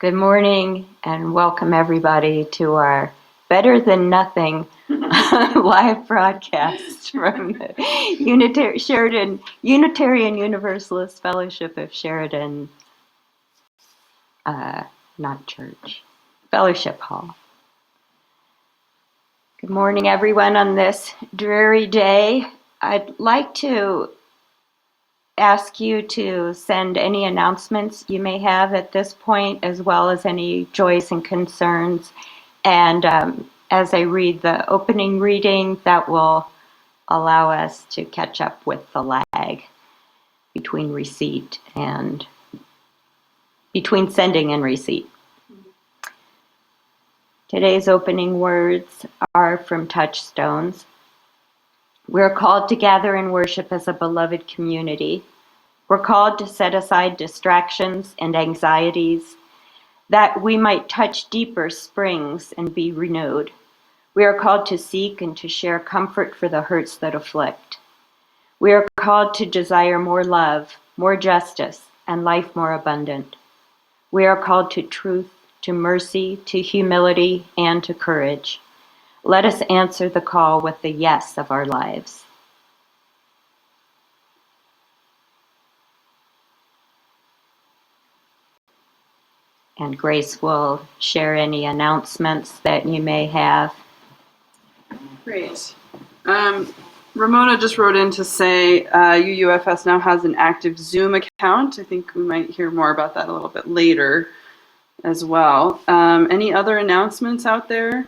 Good morning and welcome everybody to our Better Than Nothing live broadcast from the Unitarian Universalist Fellowship of Sheridan, not church, Fellowship Hall. Good morning everyone on this dreary day. I'd like to ask you to send any announcements you may have at this point, as well as any joys and concerns. And as I read the opening reading, that will allow us to catch up with the lag between sending and receipt. Today's opening words are from Touchstones. We're called to gather and worship as a beloved community. We're called to set aside distractions and anxieties that we might touch deeper springs and be renewed. We are called to seek and to share comfort for the hurts that afflict. We are called to desire more love, more justice, and life more abundant. We are called to truth, to mercy, to humility, and to courage. Let us answer the call with the yes of our lives. And Grace will share any announcements that you may have. Great. Ramona just wrote in to say UUFS now has an active Zoom account. I think we might hear more about that a little bit later as well. Any other announcements out there?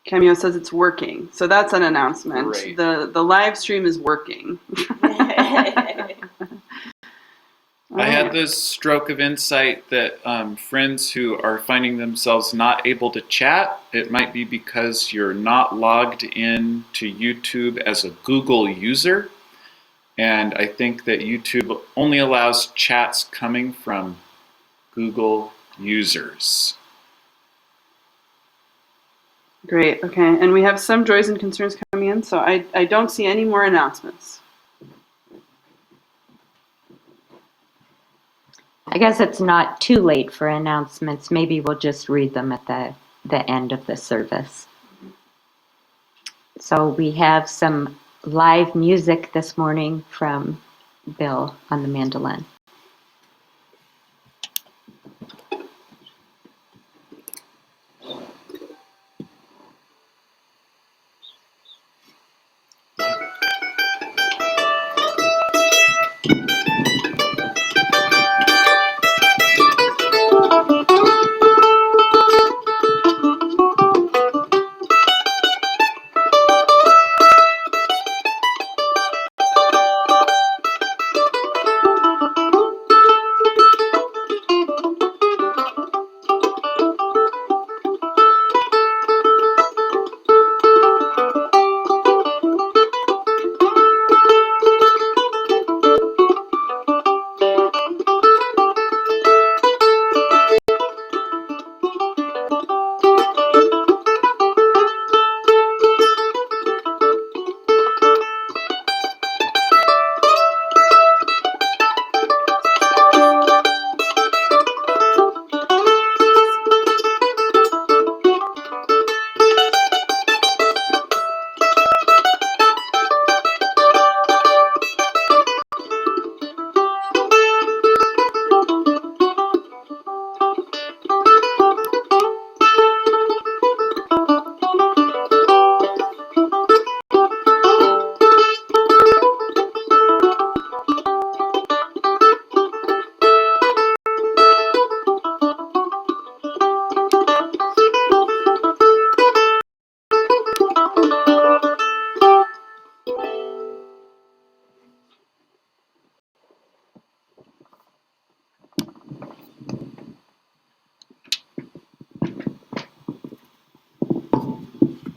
Cameo says it's working, so that's an announcement. Great. The live stream is working. I had this stroke of insight that friends who are finding themselves not able to chat, it might be because you're not logged in to YouTube as a Google user. And I think that YouTube only allows chats coming from Google users. Great, okay. And we have some joys and concerns coming in, so I don't see any more announcements. I guess it's not too late for announcements. Maybe we'll just read them at the end of the service. So we have some live music this morning from Bill on the mandolin.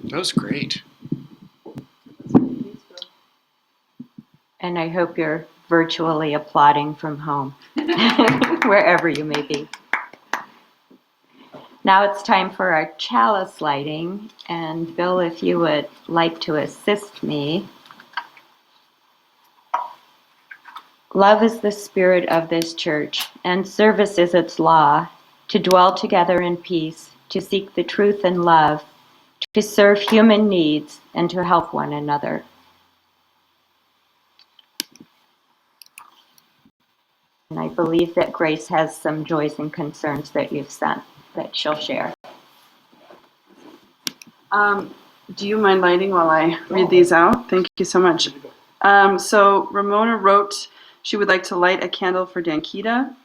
That was great. And I hope you're virtually applauding from home, wherever you may be. Now it's time for our chalice lighting. And Bill, if you would like to assist me Love is the spirit of this church, and service is its law, to dwell together in peace, to seek the truth in love, to serve human needs, and to help one another. And I believe that Grace has some joys and concerns that you've sent that she'll share. Do you mind lighting while I read these out? Thank you so much. So Ramona wrote she would like to light a candle for Dankita.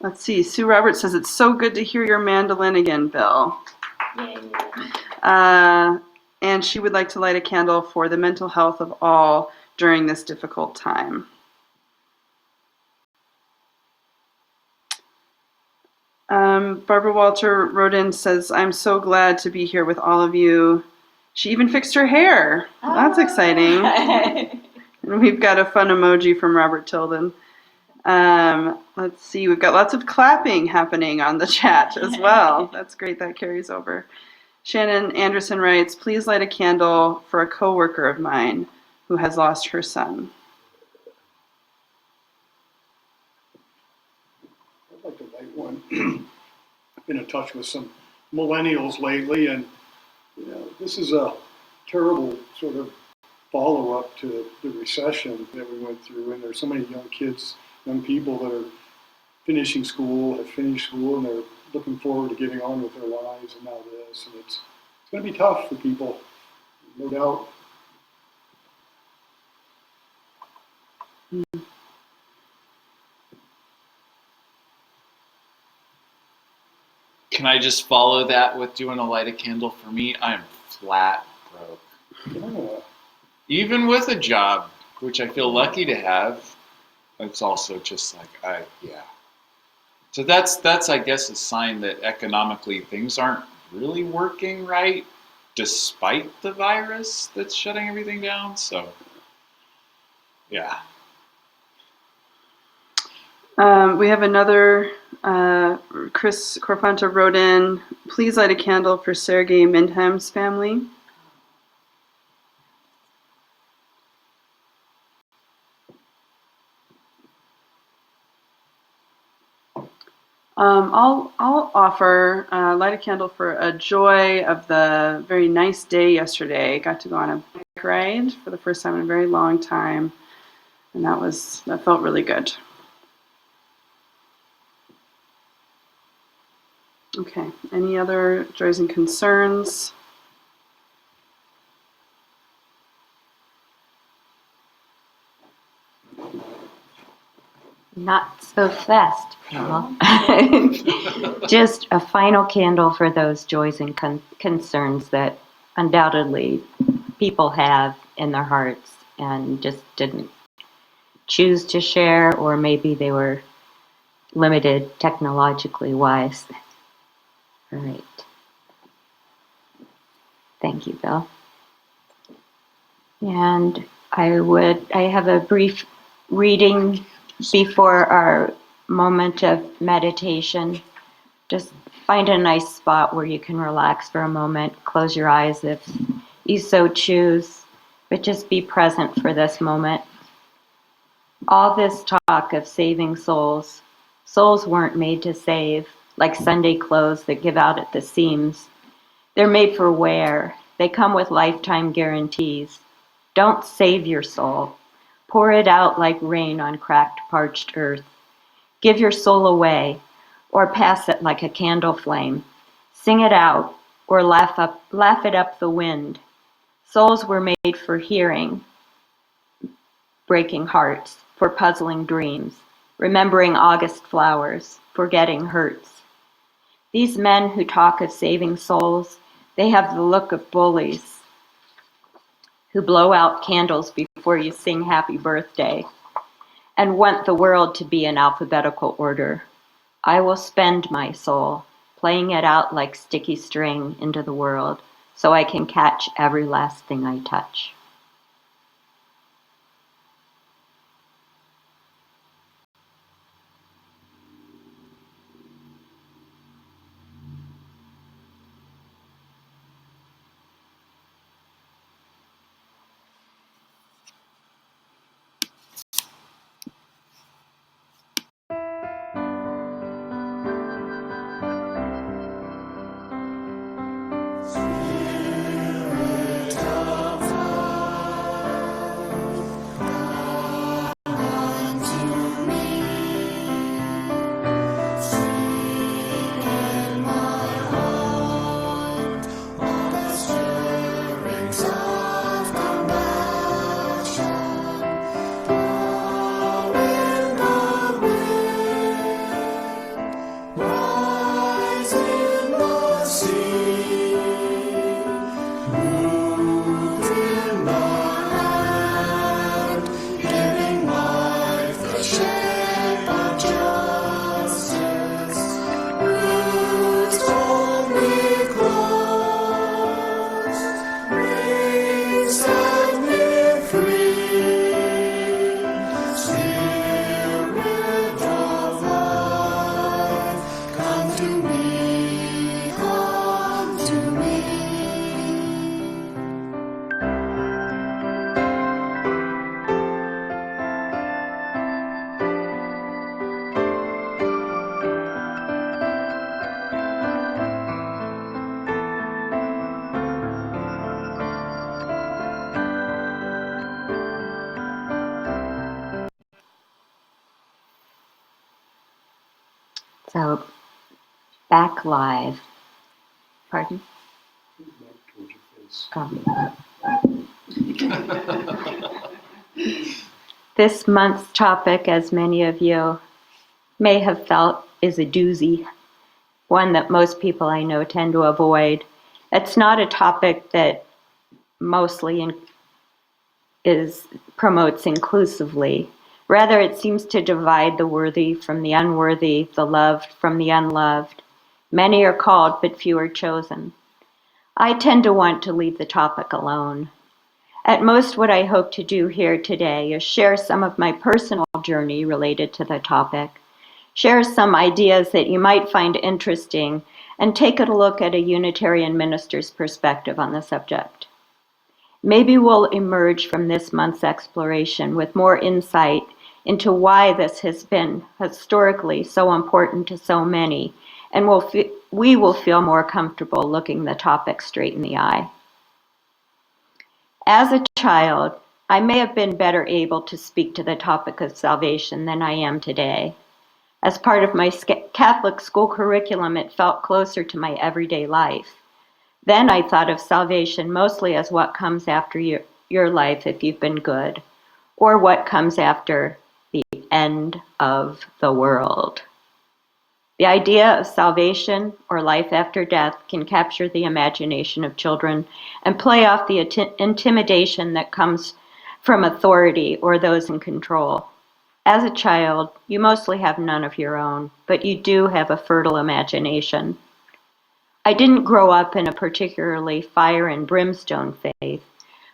Let's see. Sue Roberts says, it's so good to hear your mandolin again, Bill. And she would like to light a candle for the mental health of all during this difficult time. Barbara Walter wrote in, says, I'm so glad to be here with all of you. She even fixed her hair. That's exciting. And we've got a fun emoji from Robert Tilden. Let's see, we've got lots of clapping happening on the chat as well. That's great, that carries over. Shannon Anderson writes, please light a candle for a coworker of mine who has lost her son. I'd like to light one. I've been in touch with some millennials lately, and this is a terrible sort of follow-up to the recession that we went through, and there's so many young kids, young people that are finishing school, have finished school, and they're looking forward to getting on with their lives, and now this, and it's going to be tough for people, no doubt. Can I just follow that with doing a light a candle for me? I'm flat broke. Yeah. Even with a job, which I feel lucky to have, it's also just like, yeah. So that's I guess a sign that economically things aren't really working right, despite the virus that's shutting everything down. So, yeah. We have another, Chris Corfanta wrote in, please light a candle for Sergei Mindham's family. I'll offer light a candle for a joy of the very nice day yesterday. Got to go on a bike ride for the first time in a very long time, and that felt really good. Okay, any other joys and concerns? Not so fast, Paul. Just a final candle for those joys and concerns that undoubtedly people have in their hearts and just didn't choose to share, or maybe they were limited technologically wise. All right. Thank you, Bill. And I have a brief reading before our moment of meditation. Just find a nice spot where you can relax for a moment. Close your eyes if you so choose, but just be present for this moment. All this talk of saving souls, souls weren't made to save, like Sunday clothes that give out at the seams. They're made for wear. They come with lifetime guarantees. Don't save your soul. Pour it out like rain on cracked, parched earth. Give your soul away, or pass it like a candle flame. Sing it out, or laugh it up the wind. Souls were made for hearing, breaking hearts, for puzzling dreams, remembering August flowers, forgetting hurts. These men who talk of saving souls, they have the look of bullies who blow out candles before you sing happy birthday and want the world to be in alphabetical order. I will spend my soul playing it out like sticky string into the world so I can catch every last thing I touch. So, back live. Pardon? Back towards your face. This month's topic, as many of you may have felt, is a doozy, one that most people I know tend to avoid. It's not a topic that mostly promotes inclusively. Rather, it seems to divide the worthy from the unworthy, the loved from the unloved. Many are called, but few are chosen. I tend to want to leave the topic alone. At most, what I hope to do here today is share some of my personal journey related to the topic, share some ideas that you might find interesting, and take a look at a Unitarian minister's perspective on the subject. Maybe we'll emerge from this month's exploration with more insight into why this has been historically so important to so many, and we will feel more comfortable looking the topic straight in the eye. As a child, I may have been better able to speak to the topic of salvation than I am today. As part of my Catholic school curriculum, it felt closer to my everyday life. Then I thought of salvation mostly as what comes after your life if you've been good, or what comes after the end of the world. The idea of salvation or life after death can capture the imagination of children and play off the intimidation that comes from authority or those in control. As a child, you mostly have none of your own, but you do have a fertile imagination. I didn't grow up in a particularly fire and brimstone faith,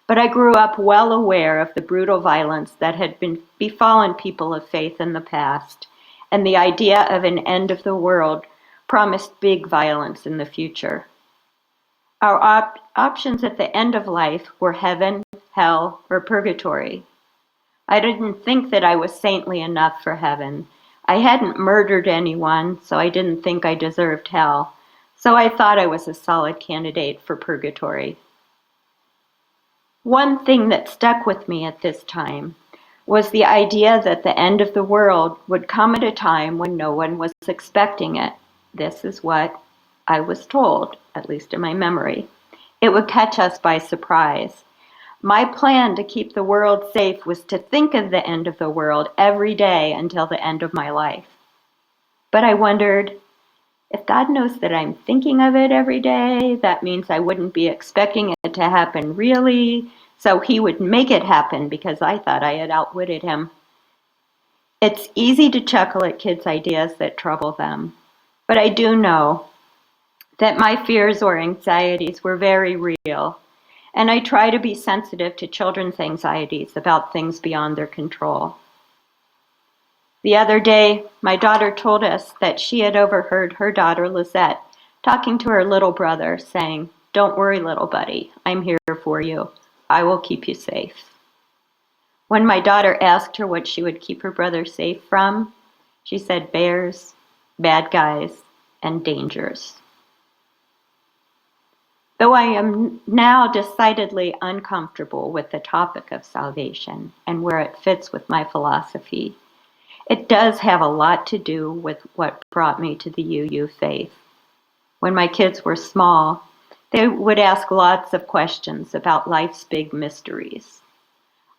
but I grew up well aware of the brutal violence that had befallen people of faith in the past, and the idea of an end of the world promised big violence in the future. Our options at the end of life were heaven, hell, or purgatory. I didn't think that I was saintly enough for heaven. I hadn't murdered anyone, so I didn't think I deserved hell. So I thought I was a solid candidate for purgatory. One thing that stuck with me at this time was the idea that the end of the world would come at a time when no one was expecting it. This is what I was told, at least in my memory. It would catch us by surprise. My plan to keep the world safe was to think of the end of the world every day until the end of my life. But I wondered, if God knows that I'm thinking of it every day, that means I wouldn't be expecting it to happen really, so he would make it happen because I thought I had outwitted him. It's easy to chuckle at kids' ideas that trouble them, but I do know that my fears or anxieties were very real, and I try to be sensitive to children's anxieties about things beyond their control. The other day, my daughter told us that she had overheard her daughter, Lisette, talking to her little brother, saying, "Don't worry, little buddy, I'm here for you. I will keep you safe." When my daughter asked her what she would keep her brother safe from, she said bears, bad guys, and dangers. Though I am now decidedly uncomfortable with the topic of salvation and where it fits with my philosophy, it does have a lot to do with what brought me to the UU faith. When my kids were small, they would ask lots of questions about life's big mysteries.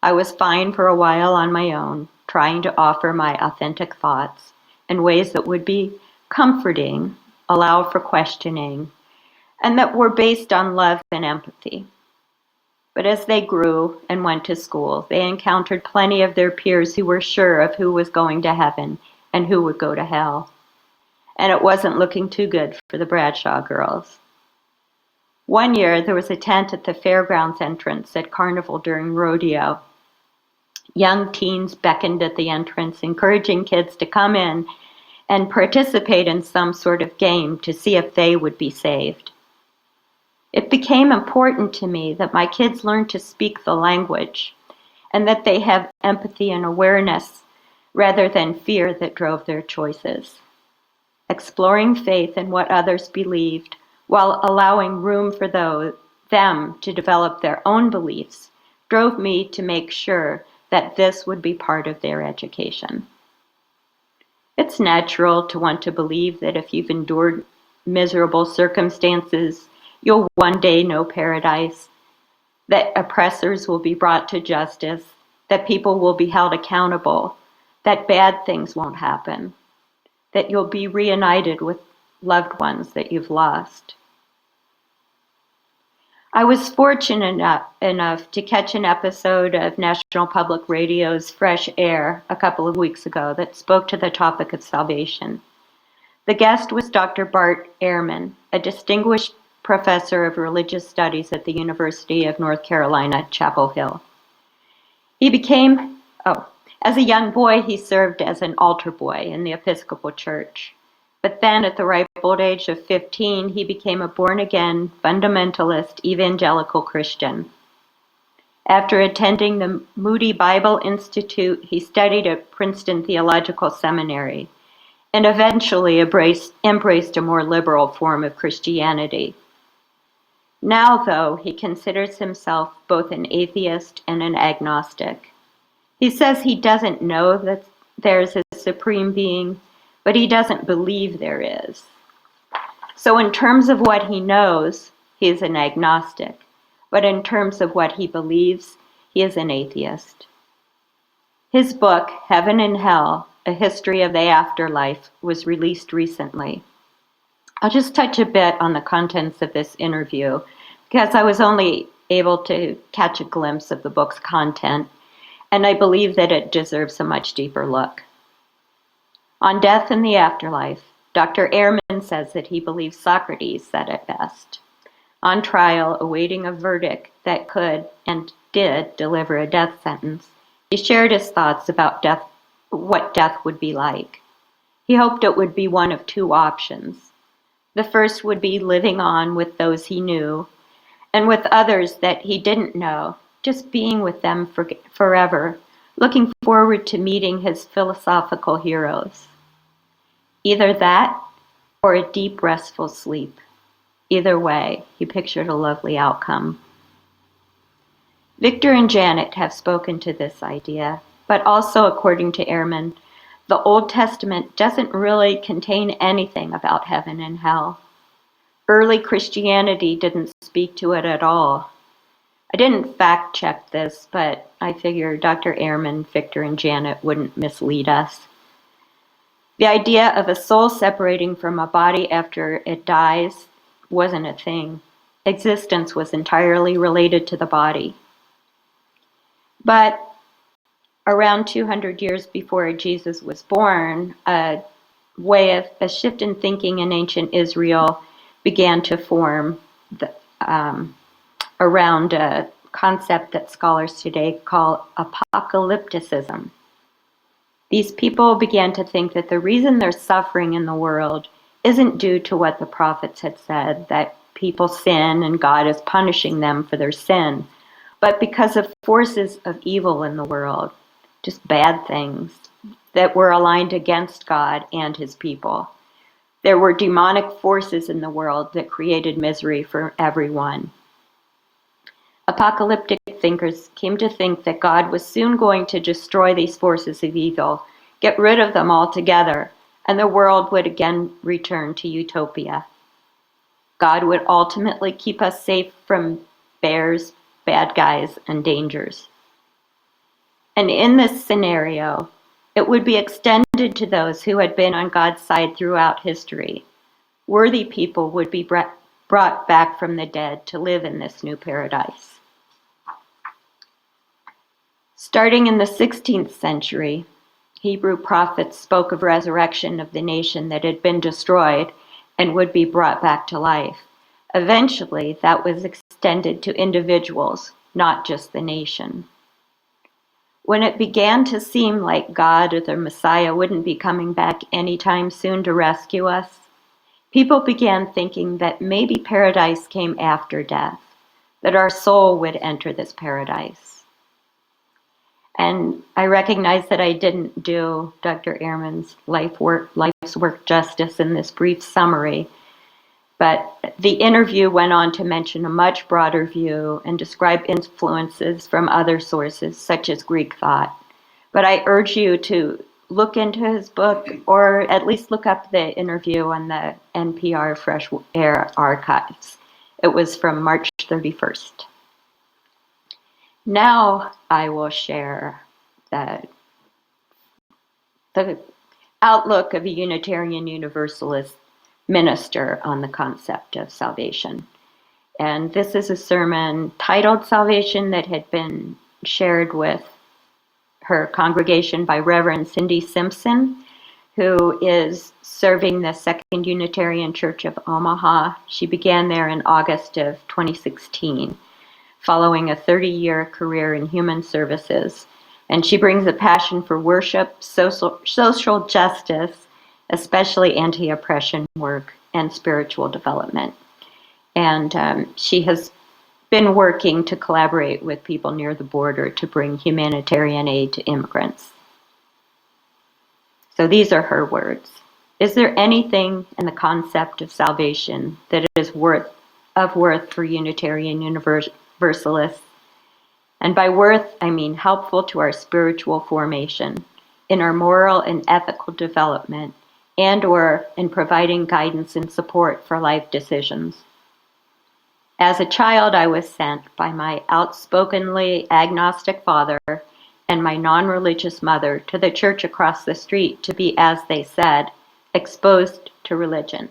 I was fine for a while on my own, trying to offer my authentic thoughts in ways that would be comforting, allow for questioning, and that were based on love and empathy. But as they grew and went to school, they encountered plenty of their peers who were sure of who was going to heaven and who would go to hell. And it wasn't looking too good for the Bradshaw girls. One year, there was a tent at the fairgrounds entrance at Carnival during rodeo. Young teens beckoned at the entrance, encouraging kids to come in and participate in some sort of game to see if they would be saved. It became important to me that my kids learn to speak the language and that they have empathy and awareness rather than fear that drove their choices. Exploring faith in what others believed while allowing room for them to develop their own beliefs drove me to make sure that this would be part of their education. It's natural to want to believe that if you've endured miserable circumstances, you'll one day know paradise, that oppressors will be brought to justice, that people will be held accountable, that bad things won't happen, that you'll be reunited with loved ones that you've lost. I was fortunate enough to catch an episode of National Public Radio's Fresh Air a couple of weeks ago that spoke to the topic of salvation. The guest was Dr. Bart Ehrman, a distinguished professor of religious studies at the University of North Carolina, Chapel Hill. As a young boy, he served as an altar boy in the Episcopal Church. But then at the ripe old age of 15, he became a born-again, fundamentalist, evangelical Christian. After attending the Moody Bible Institute, he studied at Princeton Theological Seminary and eventually embraced a more liberal form of Christianity. Now, though, he considers himself both an atheist and an agnostic. He says he doesn't know that there's a supreme being, but he doesn't believe there is. So in terms of what he knows, he is an agnostic, but in terms of what he believes, he is an atheist. His book, Heaven and Hell, A History of the Afterlife, was released recently. I'll just touch a bit on the contents of this interview, because I was only able to catch a glimpse of the book's content, and I believe that it deserves a much deeper look. On death and the afterlife, Dr. Ehrman says that he believes Socrates said it best. On trial, awaiting a verdict that could and did deliver a death sentence, he shared his thoughts about death, what death would be like. He hoped it would be one of two options. The first would be living on with those he knew, and with others that he didn't know, just being with them forever, looking forward to meeting his philosophical heroes. Either that or a deep, restful sleep. Either way, he pictured a lovely outcome. Victor and Janet have spoken to this idea, but also, according to Ehrman, the Old Testament doesn't really contain anything about heaven and hell. Early Christianity didn't speak to it at all. I didn't fact check this, but I figure Dr. Ehrman, Victor, and Janet wouldn't mislead us. The idea of a soul separating from a body after it dies wasn't a thing. Existence was entirely related to the body. But around 200 years before Jesus was born, a shift in thinking in ancient Israel began to form around a concept that scholars today call apocalypticism. These people began to think that the reason there's suffering in the world isn't due to what the prophets had said, that people sin and God is punishing them for their sin, but because of forces of evil in the world, just bad things that were aligned against God and his people. There were demonic forces in the world that created misery for everyone. Apocalyptic thinkers came to think that God was soon going to destroy these forces of evil, get rid of them altogether, and the world would again return to utopia. God would ultimately keep us safe from bears, bad guys, and dangers. And in this scenario, it would be extended to those who had been on God's side throughout history. Worthy people would be brought back from the dead to live in this new paradise. Starting in the 16th century, Hebrew prophets spoke of resurrection of the nation that had been destroyed and would be brought back to life. Eventually, that was extended to individuals, not just the nation. When it began to seem like God or the Messiah wouldn't be coming back anytime soon to rescue us, people began thinking that maybe paradise came after death, that our soul would enter this paradise. And I recognize that I didn't do Dr. Ehrman's life's work justice in this brief summary, but the interview went on to mention a much broader view and describe influences from other sources, such as Greek thought. But I urge you to look into his book, or at least look up the interview on the NPR Fresh Air archives. It was from March 31st. Now I will share the outlook of a Unitarian Universalist minister on the concept of salvation. And this is a sermon titled Salvation that had been shared with her congregation by Reverend Cindy Simpson, who is serving the Second Unitarian Church of Omaha. She began there in August of 2016, following a 30-year career in human services. And she brings a passion for worship, social justice, especially anti-oppression work, and spiritual development. And she has been working to collaborate with people near the border to bring humanitarian aid to immigrants. So these are her words. Is there anything in the concept of salvation that is worth for Unitarian Universalists? And by worth, I mean helpful to our spiritual formation, in our moral and ethical development, and/or in providing guidance and support for life decisions? As a child, I was sent by my outspokenly agnostic father and my non-religious mother to the church across the street to be, as they said, exposed to religion.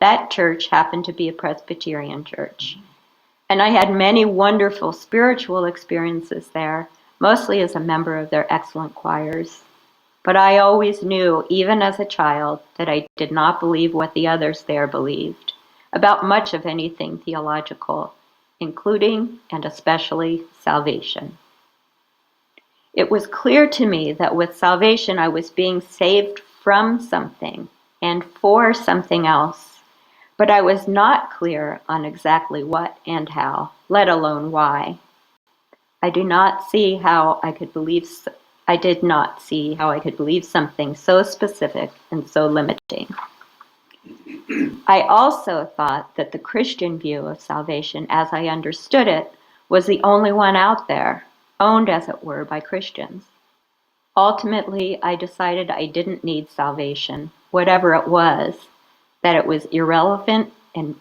That church happened to be a Presbyterian church. And I had many wonderful spiritual experiences there, mostly as a member of their excellent choirs. But I always knew, even as a child, that I did not believe what the others there believed about much of anything theological, including and especially salvation. It was clear to me that with salvation I was being saved from something and for something else. But I was not clear on exactly what and how, let alone why. I did not see how I could believe something so specific and so limiting. I also thought that the Christian view of salvation, as I understood it, was the only one out there, owned, as it were, by Christians. Ultimately, I decided I didn't need salvation, whatever it was, that it was irrelevant and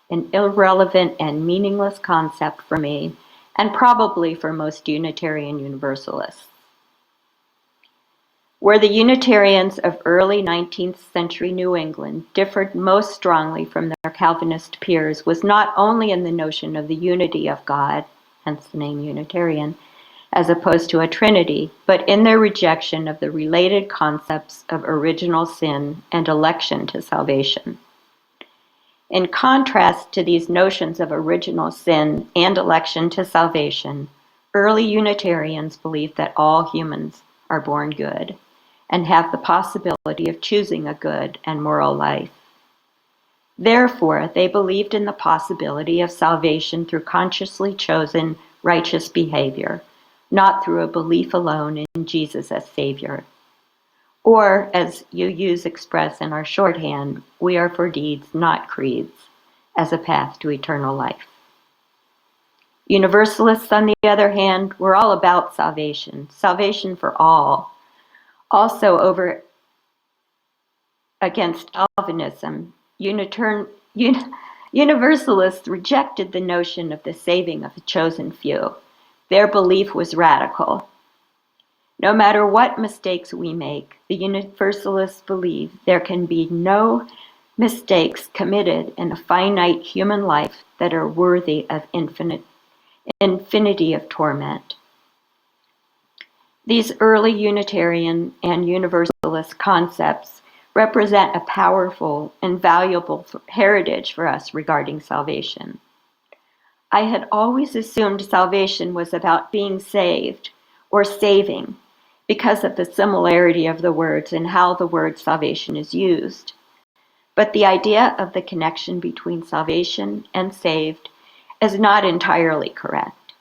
an irrelevant and meaningless concept for me, and probably for most Unitarian Universalists. Where the Unitarians of early 19th century New England differed most strongly from their Calvinist peers was not only in the notion of the unity of God, hence the name Unitarian, as opposed to a Trinity, but in their rejection of the related concepts of original sin and election to salvation. In contrast to these notions of original sin and election to salvation, early Unitarians believed that all humans are born good and have the possibility of choosing a good and moral life. Therefore, they believed in the possibility of salvation through consciously chosen righteous behavior, not through a belief alone in Jesus as Savior. Or, as UUs express in our shorthand, we are for deeds, not creeds, as a path to eternal life. Universalists, on the other hand, were all about salvation for all. Also over against Calvinism, Universalists rejected the notion of the saving of a chosen few. Their belief was radical. No matter what mistakes we make, the Universalists believe there can be no mistakes committed in a finite human life that are worthy of infinity of torment. These early Unitarian and Universalist concepts represent a powerful and valuable heritage for us regarding salvation. I had always assumed salvation was about being saved or saving because of the similarity of the words and how the word salvation is used. But the idea of the connection between salvation and saved is not entirely correct.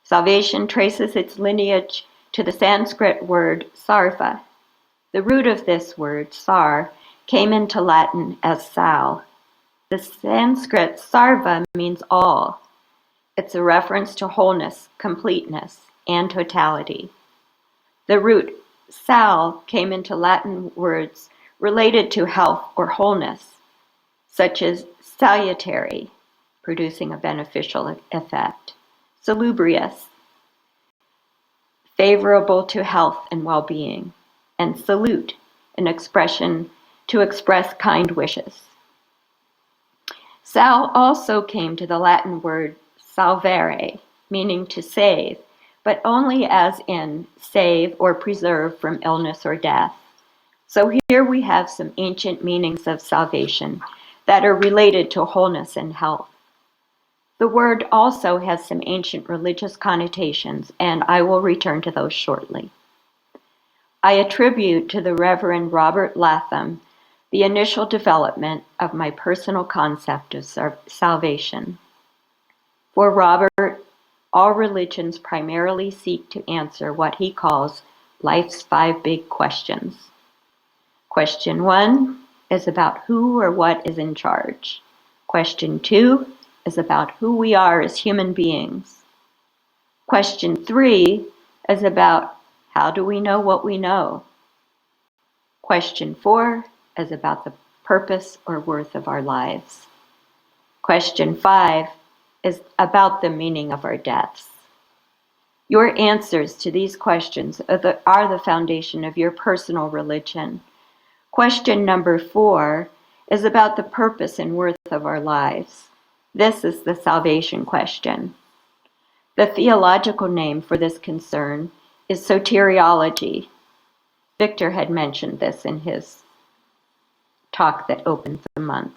Salvation traces its lineage to the Sanskrit word sarva. The root of this word, sar, came into Latin as sal. The Sanskrit sarva means all. It's a reference to wholeness, completeness, and totality. The root sal came into Latin words related to health or wholeness, such as salutary, producing a beneficial effect, salubrious, favorable to health and well-being, and salute, an expression to express kind wishes. Sal also came to the Latin word salvare, meaning to save, but only as in save or preserve from illness or death. So here we have some ancient meanings of salvation that are related to wholeness and health. The word also has some ancient religious connotations, and I will return to those shortly. I attribute to the Reverend Robert Latham the initial development of my personal concept of salvation. For Robert, all religions primarily seek to answer what he calls life's 5 big questions. Question 1 is about who or what is in charge. Question 2 is about who we are as human beings. Question 3 is about how do we know what we know. Question 4 is about the purpose or worth of our lives. Question 5 is about the meaning of our deaths. Your answers to these questions are the foundation of your personal religion. Question number 4 is about the purpose and worth of our lives. This is the salvation question. The theological name for this concern is soteriology. Victor had mentioned this in his talk that opened the month.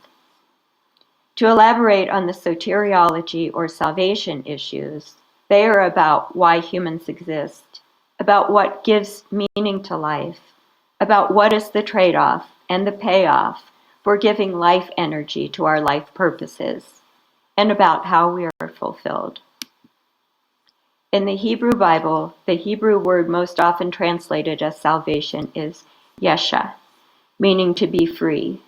To elaborate on the soteriology or salvation issues, they are about why humans exist, about what gives meaning to life, about what is the trade-off and the payoff for giving life energy to our life purposes, and about how we are fulfilled. In the Hebrew Bible, the Hebrew word most often translated as salvation is yesha, meaning to be free,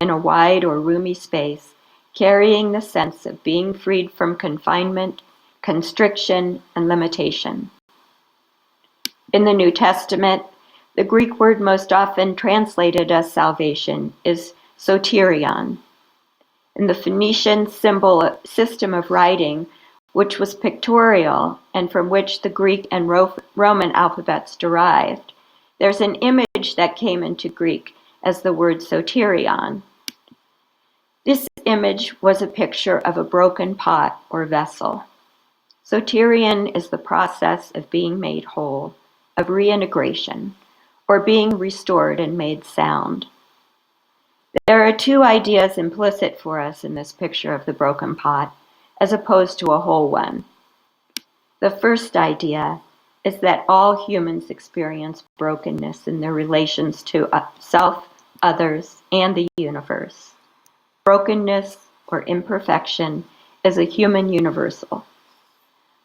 in a wide or roomy space, carrying the sense of being freed from confinement, constriction, and limitation. In the New Testament, the Greek word most often translated as salvation is soterion. In the Phoenician symbol system of writing, which was pictorial and from which the Greek and Roman alphabets derived, there's an image that came into Greek as the word soterion. This image was a picture of a broken pot or vessel. Soterion is the process of being made whole, of reintegration, or being restored and made sound. There are 2 ideas implicit for us in this picture of the broken pot, as opposed to a whole one. The first idea is that all humans experience brokenness in their relations to self, others, and the universe. Brokenness or imperfection is a human universal.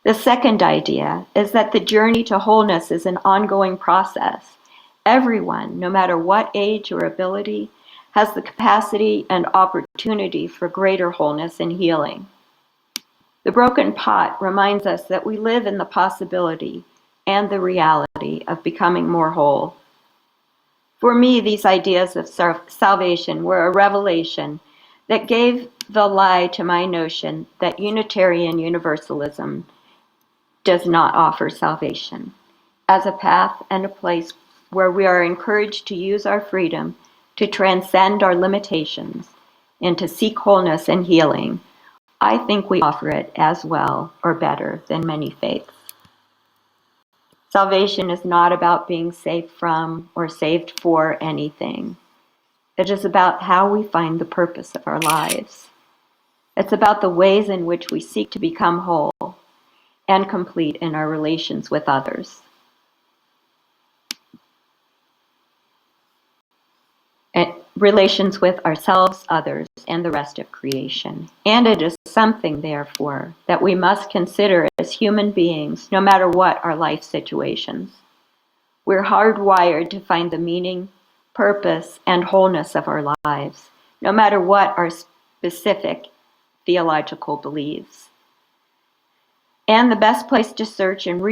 The second idea is that the journey to wholeness is an ongoing process. Everyone, no matter what age or ability, has the capacity and opportunity for greater wholeness and healing. The broken pot reminds us that we live in the possibility and the reality of becoming more whole. For me, these ideas of salvation were a revelation that gave the lie to my notion that Unitarian Universalism does not offer salvation as a path and a place where we are encouraged to use our freedom to transcend our limitations and to seek wholeness and healing. I think we offer it as well or better than many faiths. Salvation is not about being saved from or saved for anything. It is about how we find the purpose of our lives. It's about the ways in which we seek to become whole and complete in our relations with others. Relations with ourselves, others, and the rest of creation. And it is something, therefore, that we must consider as human beings, no matter what our life situations. We're hardwired to find the meaning, purpose, and wholeness of our lives, no matter what our specific theological beliefs. And the best place to search and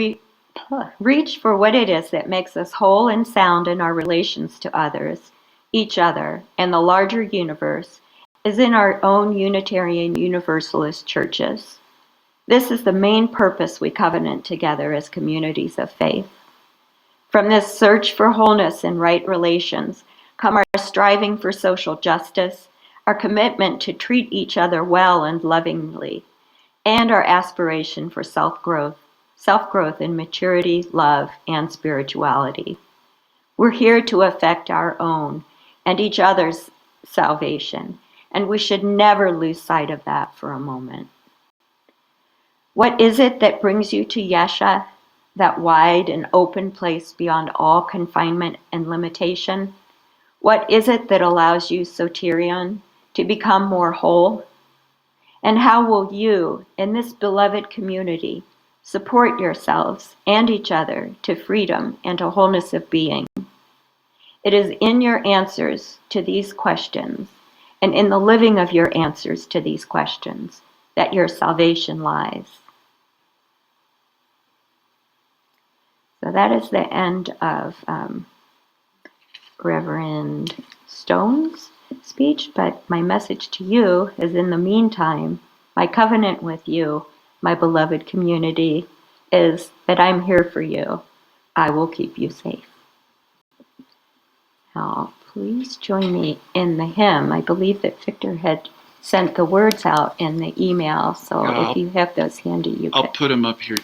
reach for what it is that makes us whole and sound in our relations to others, each other, and the larger universe is in our own Unitarian Universalist churches. This is the main purpose we covenant together as communities of faith. From this search for wholeness and right relations come our striving for social justice, our commitment to treat each other well and lovingly, and our aspiration for self-growth in maturity, love, and spirituality. We're here to affect our own and each other's salvation, and we should never lose sight of that for a moment. What is it that brings you to Yesha, that wide and open place beyond all confinement and limitation? What is it that allows you, Soterion, to become more whole? And how will you, in this beloved community, support yourselves and each other to freedom and to wholeness of being? It is in your answers to these questions and in the living of your answers to these questions that your salvation lies. So that is the end of Reverend Stone's speech, but my message to you is, in the meantime, my covenant with you, my beloved community, is that I'm here for you. I will keep you safe. Now, please join me in the hymn. I believe that Victor had sent the words out in the email, so if you have those handy, you I'll could. put them up here.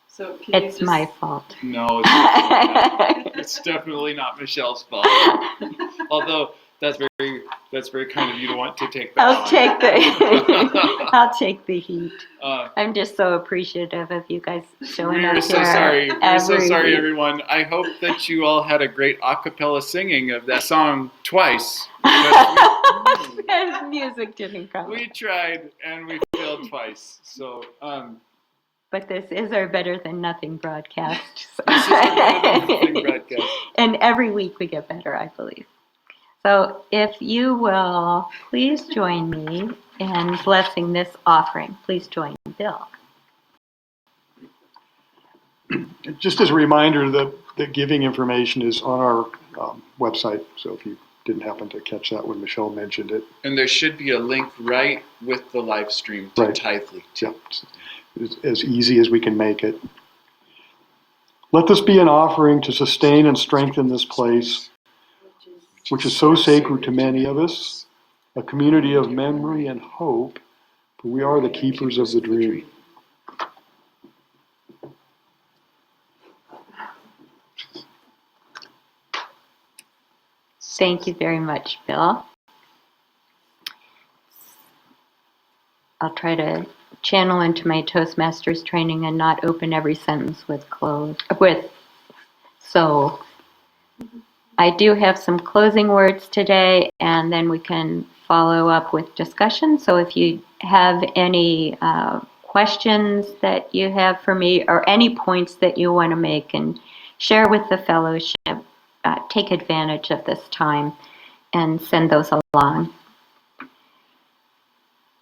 So can you Mm. It's my fault. No, it's definitely not Michelle's fault. Although that's very kind of you to want to take that I'll on. take the I'll take the heat. Uh, I'm just so appreciative of you guys showing up We're here. so sorry. We're so sorry, week. everyone. I hope that you all had a great a cappella singing of that song twice. Because And music didn't come. we tried and we failed twice. So But this is our Better Than Nothing broadcast. this is our Better Than Nothing broadcast. And every week we get better, I believe. So if you will please join me in blessing this offering. Please join Bill. Just as a reminder, the giving information is on our website, so if you didn't happen to catch that when Michelle mentioned it. And there should be a link right with the live stream to Right. Tithely. Yeah, it's as easy as we can make it. Let this be an offering to sustain and strengthen this place, which is so sacred to many of us, a community of memory and hope, for we are the keepers of the dream. Thank you very much, Bill. I'll try to channel into my Toastmasters training and not open every sentence with so. I do have some closing words today, and then we can follow up with discussion. So if you have any questions that you have for me or any points that you want to make and share with the fellowship, take advantage of this time and send those along.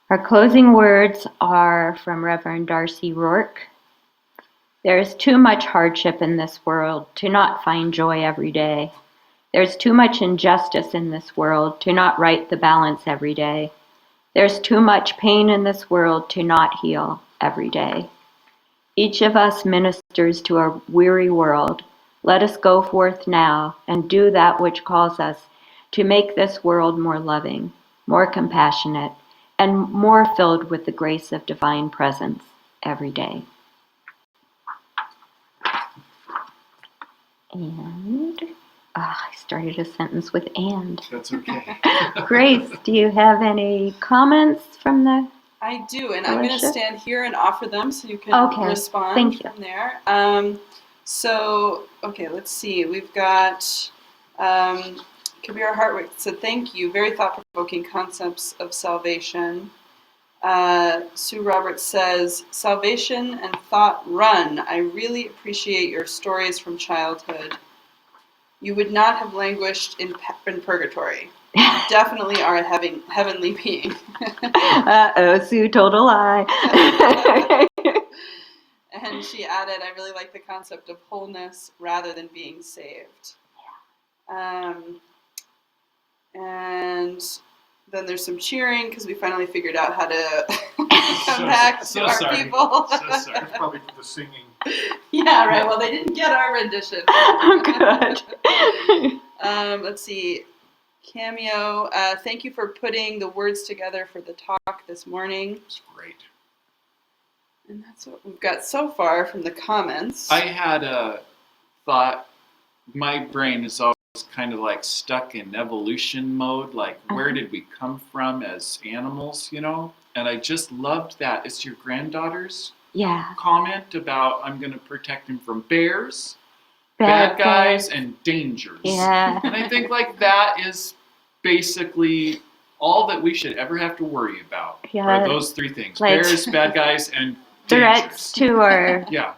Our closing words are from Reverend Darcy Rourke. There is too much hardship in this world to not find joy every day. There's too much injustice in this world to not right the balance every day. There's too much pain in this world to not heal every day. Each of us ministers to a weary world. Let us go forth now and do that which calls us to make this world more loving, more compassionate, and more filled with the grace of divine presence every day. And I started a sentence with "and." That's okay. Grace, do you have any comments from the... I do, and I'm going to Fellowship? stand here and offer them so you can Okay, respond thank you. from there. Okay, let's see. We've got Kabir Hartwick said, thank you. Very thought-provoking concepts of salvation. Sue Roberts says, salvation and thought run. I really appreciate your stories from childhood. You would not have languished in purgatory. You definitely are a heavenly being. Uh-oh, Sue told a lie. And she added, I really like the concept of wholeness rather than being saved. And then there's some cheering because we finally figured out how to come back to our sorry. people. So sorry. That's probably for the singing. Yeah, right. Well, they didn't get our rendition. Oh, good. Let's see. Cameo, thank you for putting the words together for the talk this morning. It's great. And that's what we've got so far from the comments. I had a thought. My brain is always kind of like stuck in evolution mode. Like, where did we come from as animals, you know? And I just loved that. It's your granddaughter's Yeah. comment about I'm going to protect him from bears, bad guys, and dangers. Yeah. And I think like that is basically all that we should ever have to worry about. Yeah. Are those three things: Like- bears, bad guys, and Threats dangers. to our, Yeah.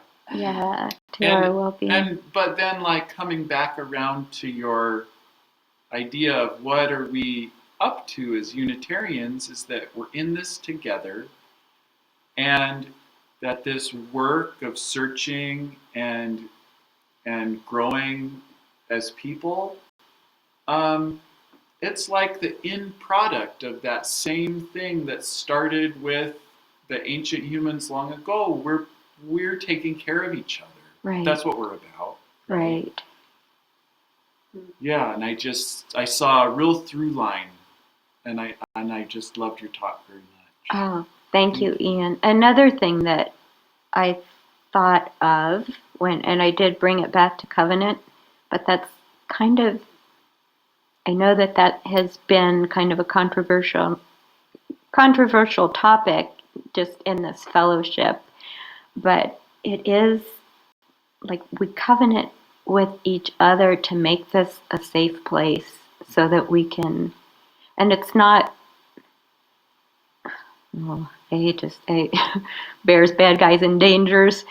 to our well-being. But then like coming back around to your idea of what are we up to as Unitarians is that we're in this together, and that this work of searching and growing as people, it's like the end product of that same thing that started with the ancient humans long ago. We're taking care of each other. Right. That's what we're about. Right. Yeah, and I saw a real through line, and I just loved your talk very much. Oh, thank you, Ian. Another thing that I thought of and I did bring it back to covenant, but that's kind of, I know that has been kind of a controversial topic just in this fellowship, but it is like we covenant with each other to make this a safe place so that we can, and it's not, well, I hate to say bears, bad guys, and dangers.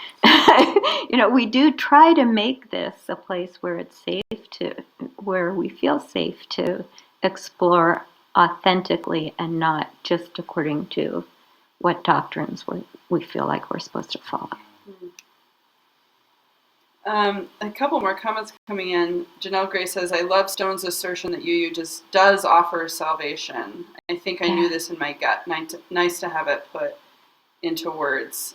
We do try to make this a place where it's safe where we feel safe to explore authentically and not just according to what doctrines we feel like we're supposed to follow. A couple more comments coming in. Janelle Gray says, I love Stone's assertion that UU just does offer salvation. I think I knew this in my gut. Nice to have it put into words.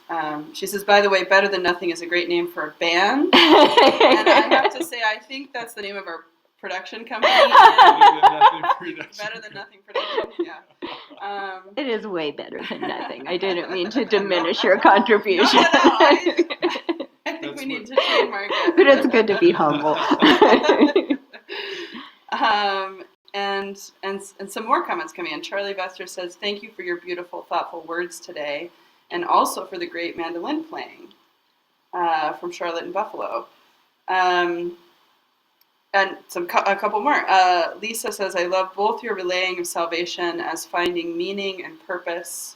She says, by the way, Better Than Nothing is a great name for a band. And I have to say, I think that's the name of our production company. Better Than Nothing Production, yeah. It is way better than nothing. I didn't mean to diminish your contribution. I think we need to trademark it. But it's good to be humble. And some more comments coming in. Charlie Vester says, thank you for your beautiful, thoughtful words today, and also for the great mandolin playing from Charlotte and Buffalo. And a couple more. Lisa says, I love both your relaying of salvation as finding meaning and purpose,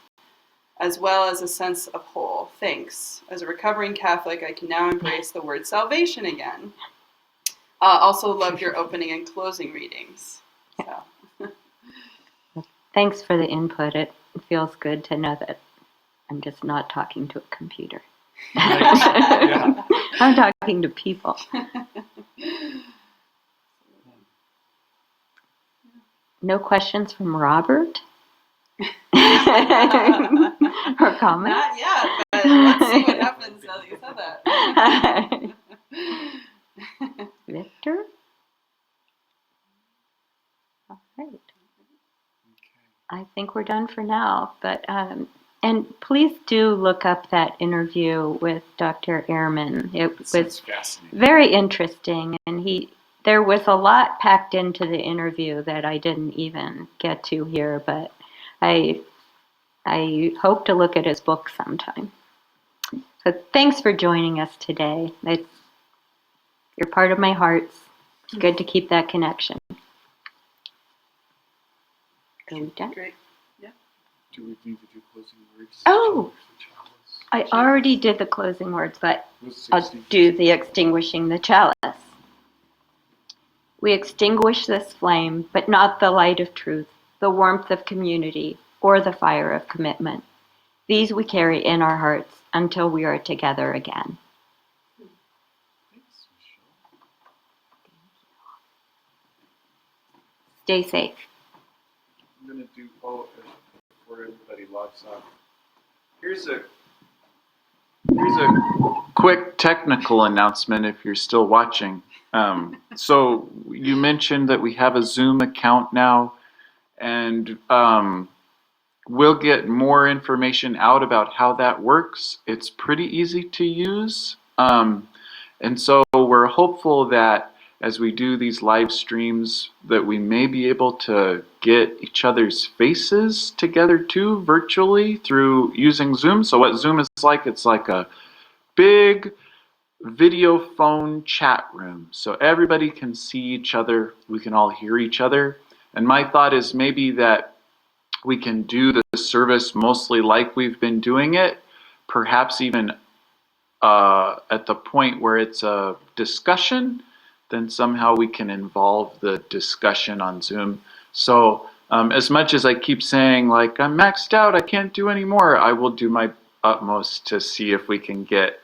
as well as a sense of whole. Thanks. As a recovering Catholic, I can now embrace the word salvation again. Also loved your opening and closing readings. So. Thanks for the input. It feels good to know that I'm just not talking to a computer. Yeah. I'm talking to people. No questions from Robert? Or comments? Not yet, but let's see what happens now that you said that. Victor? All right. I think we're done for now, but and please do look up that interview with Dr. Ehrman. It was fascinating. very interesting, and there was a lot packed into the interview that I didn't even get to here, but I hope to look at his book sometime. So thanks for joining us today. You're part of my heart. It's good to keep that connection. Are we done? Great. Yeah. Do we need to do closing words? Oh, I already did the closing words, but I'll do the extinguishing the chalice. We extinguish this flame, but not the light of truth, the warmth of community, or the fire of commitment. These we carry in our hearts until we are together again. Stay safe. I'm going to do before everybody logs on. Here's a quick technical announcement if you're still watching. So you mentioned that we have a Zoom account now, and we'll get more information out about how that works. It's pretty easy to use. And so we're hopeful that as we do these live streams that we may be able to get each other's faces together too virtually through using Zoom. So what Zoom is like, it's like a big video phone chat room. So everybody can see each other. We can all hear each other. And my thought is maybe that we can do the service mostly like we've been doing it, perhaps even at the point where it's a discussion, then somehow we can involve the discussion on Zoom. So as much as I keep saying, like, I'm maxed out, I can't do any more, I will do my utmost to see if we can get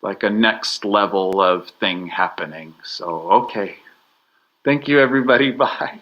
like a next level of thing happening. So, okay. Thank you, everybody. Bye.